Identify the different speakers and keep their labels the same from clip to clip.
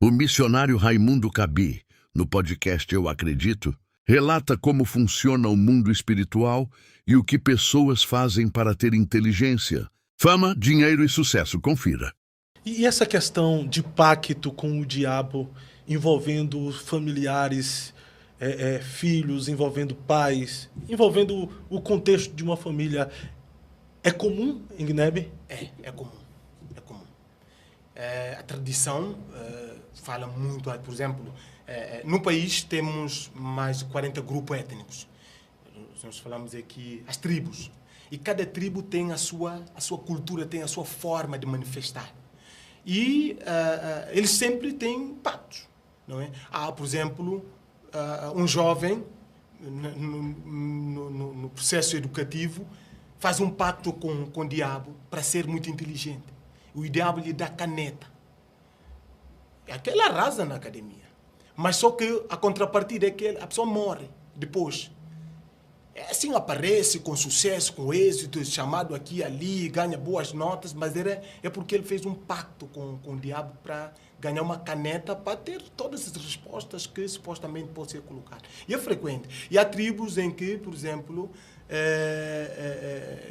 Speaker 1: O missionário Raimundo Cabi, no podcast Eu Acredito, relata como funciona o mundo espiritual e o que pessoas fazem para ter inteligência, fama, dinheiro e sucesso. Confira.
Speaker 2: E essa questão de pacto com o diabo, envolvendo familiares, filhos, envolvendo pais, envolvendo o contexto de uma família, é comum em Guiné?
Speaker 3: É comum. É comum. A tradição fala muito, por exemplo, no país temos mais de 40 grupos étnicos. Nós falamos aqui as tribos. E cada tribo tem a sua cultura, tem a sua forma de manifestar. E eles sempre têm pactos, não é? Por exemplo, um jovem no processo educativo faz um pacto com o diabo para ser muito inteligente. O diabo lhe dá caneta. Aquele arrasa na academia. Mas só que a contrapartida é que a pessoa morre depois. Assim aparece com sucesso, com êxito, chamado aqui e ali, ganha boas notas, mas é porque ele fez um pacto com o diabo para ganhar uma caneta para ter todas as respostas que supostamente pode ser colocado. E é frequente. E há tribos em que, por exemplo,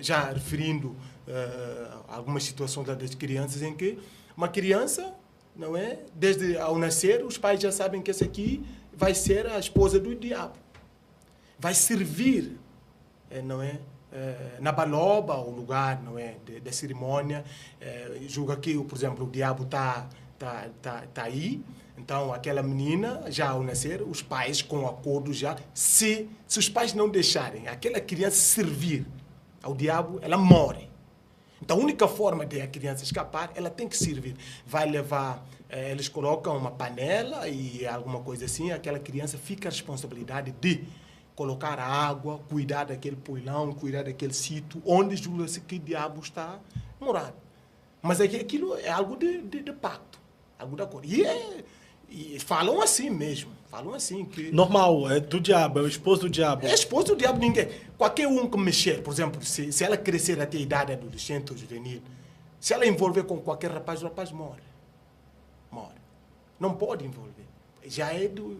Speaker 3: já referindo algumas situações das crianças em que uma criança, não é? Desde ao nascer, os pais já sabem que essa aqui vai ser a esposa do diabo. Vai servir, não é? Na baloba, o lugar, não é? Da cerimônia. Julga que, por exemplo, o diabo tá aí. Então, aquela menina, já ao nascer, os pais, com acordo já, se os pais não deixarem aquela criança servir ao diabo, ela morre. Então, a única forma de a criança escapar, ela tem que servir. Vai levar, eles colocam uma panela e alguma coisa assim, aquela criança fica a responsabilidade de colocar água, cuidar daquele poilão, cuidar daquele sítio, onde julga-se que o diabo está morado. Mas aquilo é algo de pacto, algo de acordo. E falam assim mesmo, falam assim que...
Speaker 2: Normal, é do diabo, é o esposo do diabo.
Speaker 3: É esposo do diabo, ninguém. Qualquer um que mexer, por exemplo, se ela crescer até a idade adolescente ou juvenil, se ela envolver com qualquer rapaz, o rapaz morre. Morre. Não pode envolver. Já é do...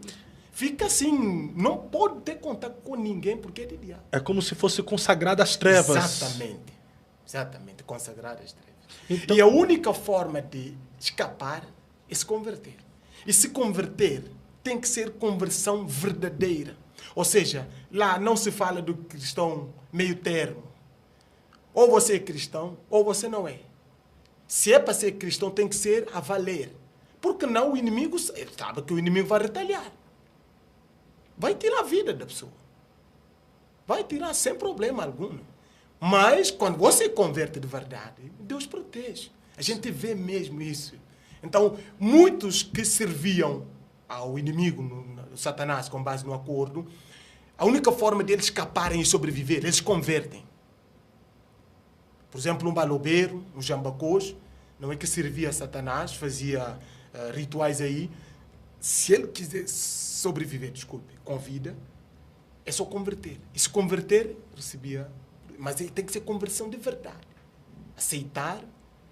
Speaker 3: Fica assim, não pode ter contato com ninguém porque é de diabo.
Speaker 2: É como se fosse consagrado às trevas.
Speaker 3: Exatamente, consagrado às trevas.
Speaker 2: Então...
Speaker 3: E a única forma de escapar é se converter. E se converter tem que ser conversão verdadeira. Ou seja, lá não se fala do cristão meio termo. Ou você é cristão, ou você não é. Se é para ser cristão, tem que ser a valer. Porque não o inimigo sabe que o inimigo vai retalhar. Vai tirar a vida da pessoa. Vai tirar sem problema algum. Mas, quando você converte de verdade, Deus protege. A gente vê mesmo isso. Então, muitos que serviam ao inimigo, no Satanás, com base no acordo, a única forma deles escaparem e sobreviver, eles convertem. Por exemplo, um balobeiro, um jambacôs, não é que servia a Satanás, fazia rituais aí. Se ele quiser sobreviver, com vida, é só converter. E se converter, recebia... Mas ele tem que ser conversão de verdade. Aceitar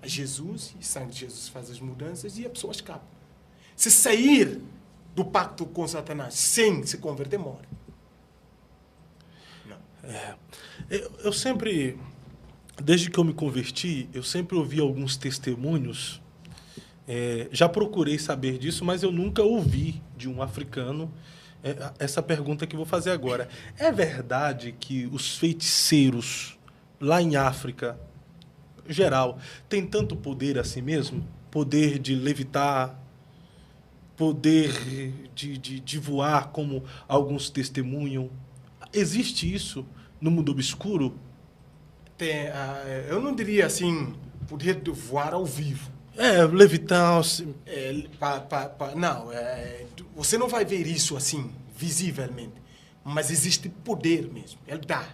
Speaker 3: a Jesus, e o sangue de Jesus faz as mudanças e a pessoa escapa. Se sair do pacto com Satanás sem se converter, morre. Não.
Speaker 2: Eu sempre, desde que eu me converti, eu sempre ouvi alguns testemunhos. Já procurei saber disso, mas eu nunca ouvi de um africano essa pergunta que eu vou fazer agora. É verdade que os feiticeiros lá em África, geral, têm tanto poder assim mesmo? Poder de levitar, poder de voar, como alguns testemunham? Existe isso no mundo obscuro?
Speaker 3: Eu não diria assim, poder de voar ao vivo.
Speaker 2: Levitar...
Speaker 3: Não, você não vai ver isso assim, visivelmente. Mas existe poder mesmo. Ele dá.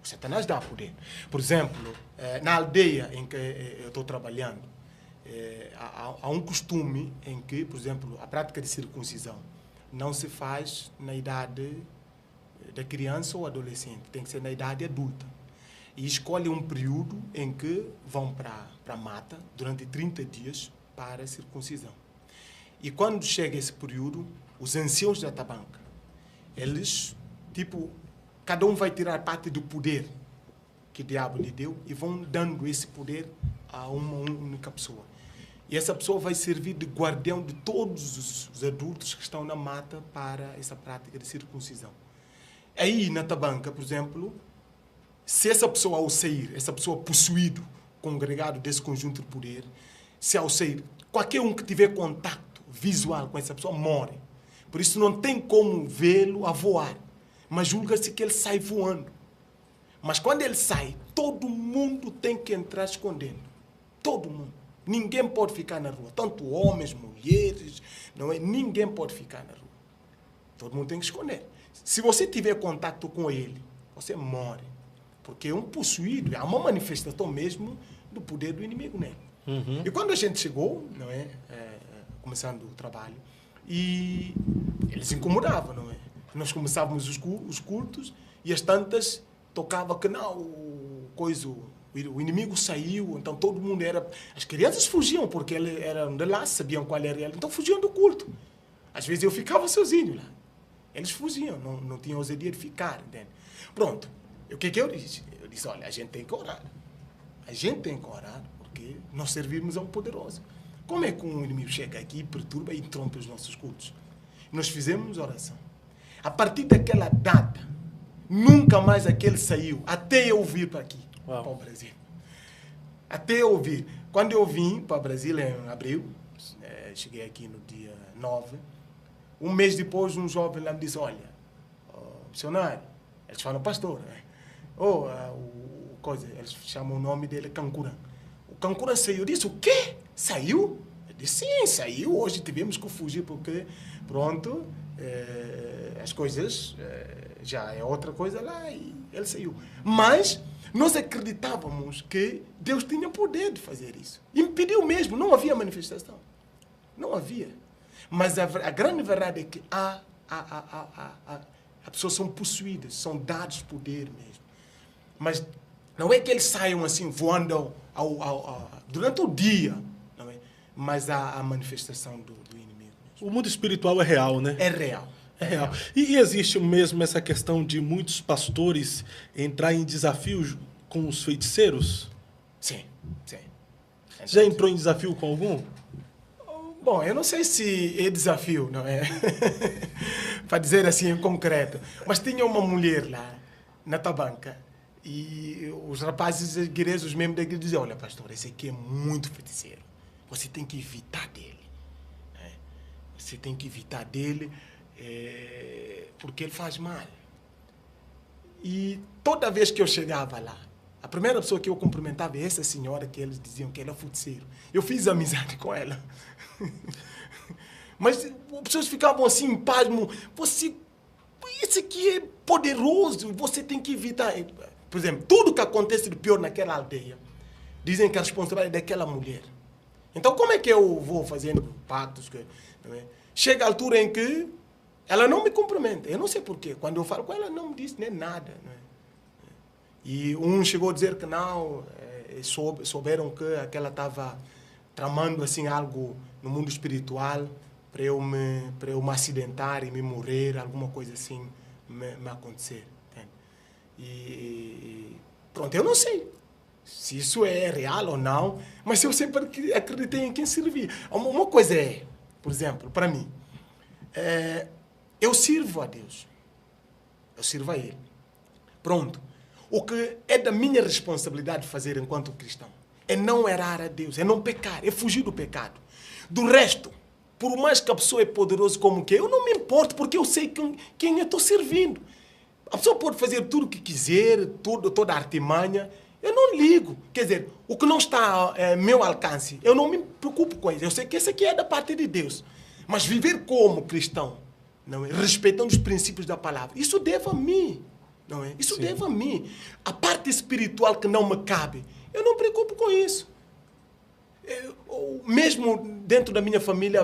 Speaker 3: O Satanás dá poder. Por exemplo, na aldeia em que eu estou trabalhando, há um costume em que, por exemplo, a prática de circuncisão não se faz na idade da criança ou adolescente. Tem que ser na idade adulta. E escolhe um período em que vão para a mata durante 30 dias para a circuncisão. E quando chega esse período, os anciãos da Tabanca, eles, tipo, cada um vai tirar parte do poder que o diabo lhe deu e vão dando esse poder a uma única pessoa. E essa pessoa vai servir de guardião de todos os adultos que estão na mata para essa prática de circuncisão. Aí, na Tabanca, por exemplo, se essa pessoa ao sair, essa pessoa possuído, congregado desse conjunto de poder, se ao sair, qualquer um que tiver contato visual com essa pessoa morre. Por isso não tem como vê-lo a voar, mas julga-se que ele sai voando. Mas quando ele sai, todo mundo tem que entrar escondendo. Todo mundo. Ninguém pode ficar na rua. Tanto homens, mulheres, não é? Ninguém pode ficar na rua. Todo mundo tem que esconder. Se você tiver contato com ele, você morre. Porque é um possuído, é uma manifestação mesmo do poder do inimigo nele.
Speaker 2: Uhum.
Speaker 3: E quando a gente chegou, não é? Começando o trabalho, e eles incomodavam, não é? Nós começávamos os cultos e as tantas tocava que não, o inimigo saiu, então todo mundo era... As crianças fugiam, porque eles eram de lá, sabiam qual era ele, então fugiam do culto. Às vezes eu ficava sozinho lá. Eles fugiam, não tinham ousadia de ficar, entende? Pronto. O que eu disse? Eu disse, olha, a gente tem que orar. A gente tem que orar, porque nós servimos a um poderoso. Como é que um inimigo chega aqui, perturba e interrompe os nossos cultos? Nós fizemos oração. A partir daquela data, nunca mais aquele saiu, até eu vir para aqui, para o Brasil. Até eu vir. Quando eu vim para o Brasil, em abril, cheguei aqui no dia 9, um mês depois, um jovem lá me disse, olha, missionário, eles falam pastor, né? Eles chamam o nome dele Cancurã. O Cancurã saiu. Eu disse, o quê? Saiu? Eu disse, sim, saiu. Hoje tivemos que fugir porque, pronto, as coisas já é outra coisa lá e ele saiu. Mas nós acreditávamos que Deus tinha poder de fazer isso. Impediu mesmo, não havia manifestação. Não havia. Mas a grande verdade é que as pessoas são possuídas, são dados poder mesmo. Mas não é que eles saiam assim voando durante o dia, não é? Mas há a manifestação do inimigo mesmo.
Speaker 2: O mundo espiritual é real, né?
Speaker 3: É real.
Speaker 2: É real. E existe mesmo essa questão de muitos pastores entrar em desafio com os feiticeiros?
Speaker 3: Sim, sim.
Speaker 2: Já entrou em desafio com algum?
Speaker 3: Bom, eu não sei se é desafio, não é? Para dizer assim em concreto. Mas tinha uma mulher lá, na Tabanca, e os rapazes igrejas mesmo da igreja diziam, olha, pastor, esse aqui é muito feiticeiro. Você tem que evitar dele. Né? Você tem que evitar dele porque ele faz mal. E toda vez que eu chegava lá, a primeira pessoa que eu cumprimentava é essa senhora que eles diziam que ela é feiticeiro. Eu fiz amizade com ela. Mas as pessoas ficavam assim em pasmo. Esse aqui é poderoso, você tem que evitar. Por exemplo, tudo que acontece de pior naquela aldeia, dizem que a responsabilidade é daquela mulher. Então, como é que eu vou fazendo pactos? Chega a altura em que ela não me cumprimenta. Eu não sei porquê. Quando eu falo com ela, não me diz nem nada. E um chegou a dizer que não, souberam que aquela estava tramando assim, algo no mundo espiritual para eu me acidentar e me morrer, alguma coisa assim me acontecer. E pronto, eu não sei se isso é real ou não, mas eu sempre acreditei em quem servia. Uma coisa é, por exemplo, para mim, eu sirvo a Deus, eu sirvo a Ele. Pronto. O que é da minha responsabilidade fazer enquanto cristão é não errar a Deus, é não pecar, é fugir do pecado. Do resto, por mais que a pessoa é poderosa como que eu não me importo, porque eu sei quem eu estou servindo. A pessoa pode fazer tudo o que quiser, toda a artimanha, eu não ligo. Quer dizer, o que não está ao meu alcance, eu não me preocupo com isso. Eu sei que isso aqui é da parte de Deus. Mas viver como cristão, não é? Respeitando os princípios da palavra, isso deve a mim. Não é? Isso deve a mim. A parte espiritual que não me cabe, eu não me preocupo com isso. Mesmo dentro da minha família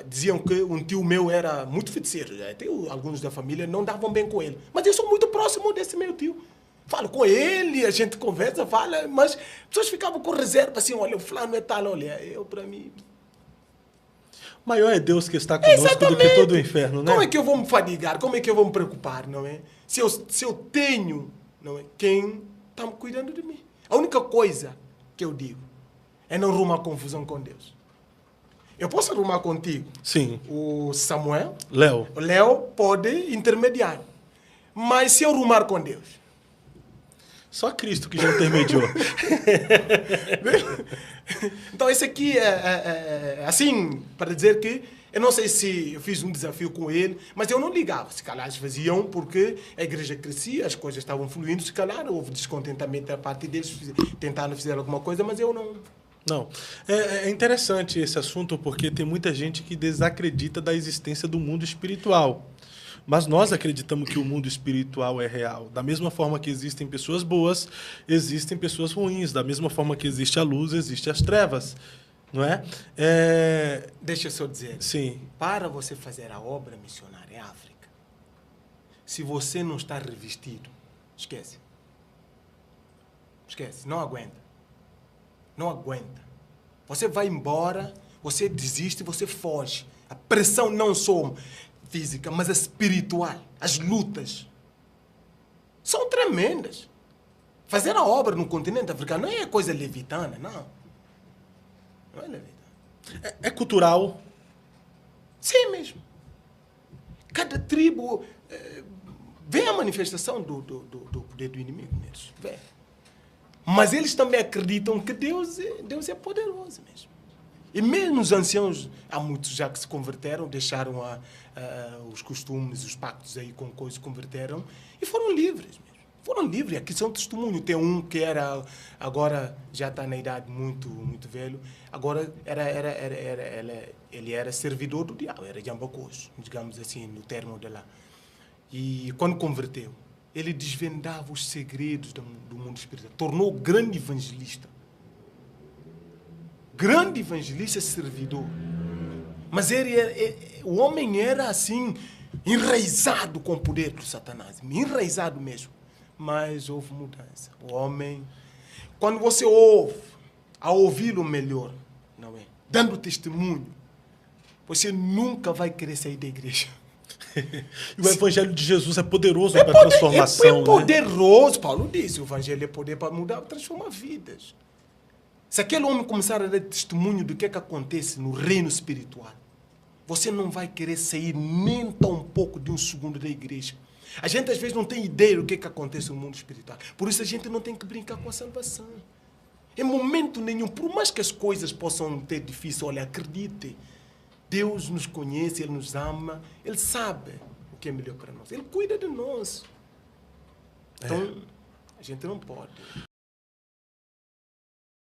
Speaker 3: diziam que um tio meu era muito feiticeiro. Até alguns da família não davam bem com ele. Mas eu sou muito próximo desse meu tio. Falo com ele, a gente conversa, fala, mas as pessoas ficavam com reserva assim, olha, o fulano é tal, olha, eu para mim...
Speaker 2: Maior é Deus que está conosco do que todo o inferno, né?
Speaker 3: Como é que eu vou me fadigar? Como é que eu vou me preocupar, não é? Se eu tenho, não é? Quem está cuidando de mim. A única coisa que eu digo é não arrumar confusão com Deus. Eu posso arrumar contigo.
Speaker 2: Sim.
Speaker 3: O Samuel.
Speaker 2: Léo.
Speaker 3: O Léo pode intermediar. Mas se eu arrumar com Deus?
Speaker 2: Só Cristo que já intermediou.
Speaker 3: Então, esse aqui é assim, para dizer que eu não sei se eu fiz um desafio com ele, mas eu não ligava. Se calhar eles faziam porque a igreja crescia, as coisas estavam fluindo, se calhar houve descontentamento da parte deles, tentaram fazer alguma coisa, mas eu não.
Speaker 2: Não. É interessante esse assunto porque tem muita gente que desacredita da existência do mundo espiritual. Mas nós acreditamos que o mundo espiritual é real. Da mesma forma que existem pessoas boas, existem pessoas ruins. Da mesma forma que existe a luz, existe as trevas. Não é?
Speaker 3: Deixa eu só dizer.
Speaker 2: Sim.
Speaker 3: Para você fazer a obra missionária em África, se você não está revestido, esquece. Esquece, não aguenta. Não aguenta. Você vai embora, você desiste, você foge. A pressão não só física, mas a espiritual. As lutas são tremendas. Fazer a obra no continente africano não é coisa levitana, não. Não é levitana.
Speaker 2: É cultural.
Speaker 3: Sim mesmo. Cada tribo vê a manifestação do poder do inimigo mesmo. Vê. Mas eles também acreditam que Deus é poderoso mesmo. E mesmo os anciãos, há muitos já que se converteram, deixaram os costumes, os pactos aí com coisas, converteram e foram livres mesmo. Foram livres. Aqui são testemunho. Tem um que era, agora já está na idade muito, muito velho, agora ele era servidor do diabo, era Jambacos, digamos assim, no termo de lá. E quando converteu, ele desvendava os segredos do mundo espiritual. Tornou grande evangelista. Grande evangelista servidor. Mas o homem era assim, enraizado com o poder do Satanás. Enraizado mesmo. Mas houve mudança. O homem, quando você ouve, a ouvi-lo melhor, não é? Dando testemunho, você nunca vai querer sair da igreja.
Speaker 2: E o evangelho de Jesus é poderoso para a transformação.
Speaker 3: É poderoso, né? Paulo disse, o evangelho é poder para mudar, transformar vidas. Se aquele homem começar a dar testemunho do que acontece no reino espiritual, você não vai querer sair nem tão pouco de um segundo da igreja. A gente às vezes não tem ideia do que acontece no mundo espiritual. Por isso a gente não tem que brincar com a salvação. Em momento nenhum, por mais que as coisas possam ter difícil, olha, acredite. Deus nos conhece, Ele nos ama, Ele sabe o que é melhor para nós. Ele cuida de nós. Então, a gente não pode.